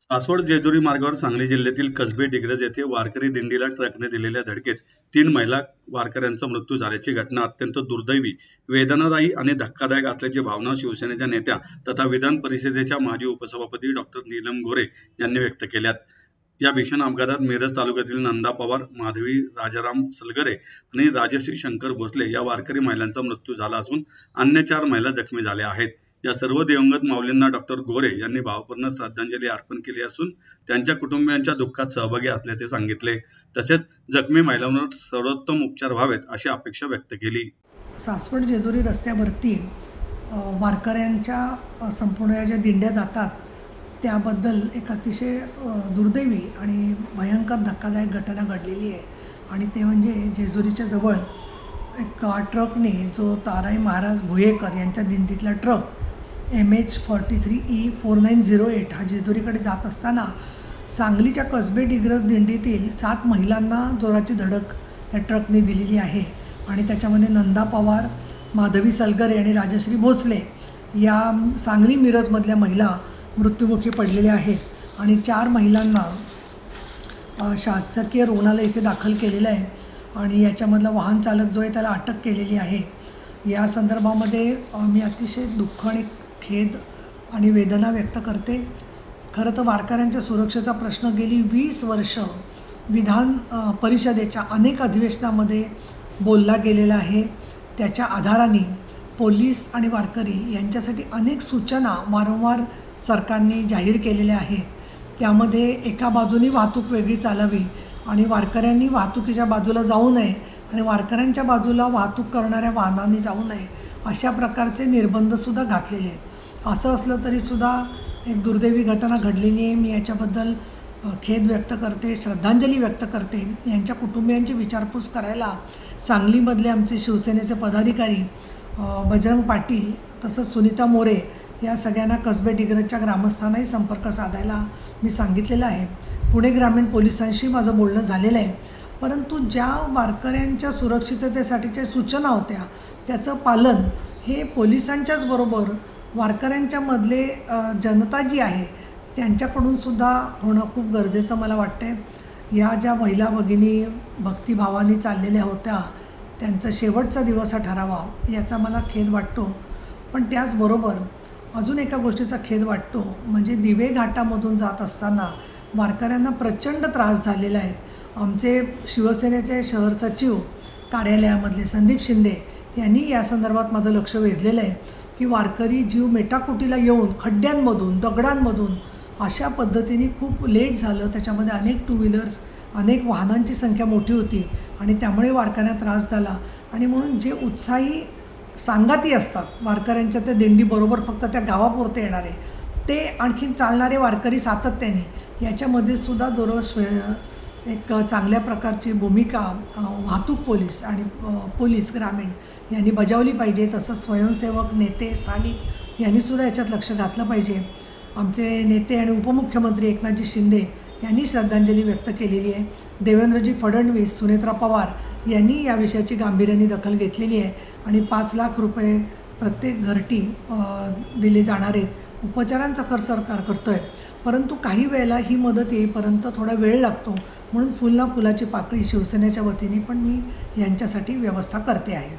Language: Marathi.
सासवड जेजुरी मार्गावर सांगली जिल्ह्यातील कसबे डिग्रज येथे वारकरी दिंडीला ट्रकने दिलेल्या धडकेत 3 महिला वारकऱ्यांचा मृत्यू झाल्याची घटना अत्यंत दुर्दैवी, वेदनादायी आणि धक्कादायक असल्याची भावना शिवसेनेच्या नेत्या तथा विधान परिषदेच्या माजी उपसभापती डॉक्टर नीलम गोरे यांनी व्यक्त केल्यात. या भीषण अपघातात मिरज तालुक्यातील नंदा पवार, माधवी राजाराम सलगरे आणि राजश्री शंकर भोसले या वारकरी महिलांचा मृत्यू झाला असून अन्य 4 महिला जखमी झाल्या आहेत. या सर्व दिवंगत माऊलींना डॉक्टर गोरे यांनी भावपूर्ण श्रद्धांजली अर्पण केली असून त्यांच्या कुटुंबियांच्या दुःखात सहभागी असल्याचे सांगितले. तसेच जखमी महिलांवर सर्वोत्तम उपचार व्हावेत अशी अपेक्षा व्यक्त केली. सासवड जेजुरी रस्त्यावरती वारकऱ्यांच्या संपूर्ण या ज्या दिंड्या जातात त्याबद्दल एक अतिशय दुर्दैवी आणि भयंकर धक्कादायक घटना घडलेली आहे. आणि ते म्हणजे जेजुरीच्या जवळ एक ट्रकने जो ताराई महाराज भुयेकर यांच्या दिंडीतला ट्रक MH43E4908 हा जेजुरीकडे जात असताना सांगलीच्या कसबे डिग्रज दिंडीतील 7 महिलांना जोराची धडक त्या ट्रकने दिलेली आहे. आणि त्याच्यामध्ये नंदा पवार, माधवी सलगरे आणि राजश्री भोसले या सांगली मिरजमधल्या महिला मृत्युमुखी पडलेल्या आहेत. आणि 4 महिलांना शासकीय रुग्णालय इथे दाखल केलेलं आहे. आणि याच्यामधला वाहन चालक जो आहे त्याला अटक केलेली आहे. या संदर्भामध्ये मी अतिशय दुःख आणि खेद आणि वेदना व्यक्त करते. खरं तर वारकऱ्यांच्या सुरक्षेचा प्रश्न गेली 20 वर्ष विधान परिषदेच्या अनेक अधिवेशनामध्ये बोलला गेलेला आहे. त्याच्या आधाराने पोलीस आणि वारकरी यांच्यासाठी अनेक सूचना वारंवार सरकारने जाहीर केलेल्या आहेत. त्यामध्ये एका बाजूनी वाहतूक वेगळी चालावी आणि वारकऱ्यांनी वाहतुकीच्या बाजूला जाऊ नये आणि वारकऱ्यांच्या बाजूला वाहतूक करणाऱ्या वाहनांनी जाऊ नये अशा प्रकारचे निर्बंधसुद्धा घातलेले आहेत. असं असलं तरीसुद्धा एक दुर्दैवी घटना घडलेली आहे. मी याच्याबद्दल खेद व्यक्त करते, श्रद्धांजली व्यक्त करते. यांच्या कुटुंबियांची विचारपूस करायला सांगलीमधले आमचे शिवसेनेचे पदाधिकारी बजरंग पाटील तसंच सुनीता मोरे या सगळ्यांना कसबे डिग्रजच्या ग्रामस्थांनाही संपर्क साधायला मी सांगितलेलं आहे. पुणे ग्रामीण पोलिसांशी माझं बोलणं झालेलं आहे. परंतु ज्या वारकऱ्यांच्या सुरक्षिततेसाठीच्या सूचना होत्या त्याचं पालन हे पोलिसांच्याच बरोबर वारकऱ्यांच्या मधले जनता जी आहे त्यांच्याकडूनसुद्धा होणं खूप गरजेचं मला वाटतं आहे. या ज्या महिला भगिनी भक्तिभावाने चाललेल्या होत्या त्यांचा शेवटचा दिवस हा ठरावा याचा मला खेद वाटतो. पण त्याचबरोबर अजून एका गोष्टीचा खेद वाटतो म्हणजे दिवे घाटामधून जात असताना वारकऱ्यांना प्रचंड त्रास झालेला आहे. आमचे शिवसेनेचे शहर सचिव कार्यालयामधले संदीप शिंदे यांनी या संदर्भात माझं लक्ष वेधलेलं आहे की वारकरी जीव मेटाकुटीला येऊन खड्ड्यांमधून दगडांमधून अशा पद्धतीने खूप लेट झालं. त्याच्यामध्ये अनेक 2 व्हीलर्स अनेक वाहनांची संख्या मोठी होती आणि त्यामुळे वारकऱ्यांना त्रास झाला. आणि म्हणून जे उत्साही सांगाती असतात वारकऱ्यांच्या त्या दिंडीबरोबर फक्त त्या गावापुरते येणारे ते आणखीन चालणारे वारकरी सातत्याने याच्यामध्ये सुद्धा दररोज एक चांगल्या प्रकारची भूमिका वाहतूक पोलीस आणि पोलीस ग्रामीण यांनी बजावली पाहिजे. तसंच स्वयंसेवक नेते स्थानिक यांनीसुद्धा याच्यात लक्ष घातलं पाहिजे. आमचे नेते आणि उपमुख्यमंत्री एकनाथजी शिंदे यांनी श्रद्धांजली व्यक्त केलेली आहे. देवेंद्रजी फडणवीस, सुनेत्रा पवार यांनी या विषयाची गांभीर्याने दखल घेतलेली आहे आणि 5 लाख रुपये प्रत्येक घरटी दिले जाणार आहेत. उपचारांचा खर्च सरकार करतो आहे. परंतु काही वेळेला ही मदत येईपर्यंत थोडा वेळ लागतो. म्हणून फुल ना फुलाची पाकळी शिवसेनेच्या वतीने पण मी यांच्यासाठी व्यवस्था करते आहे.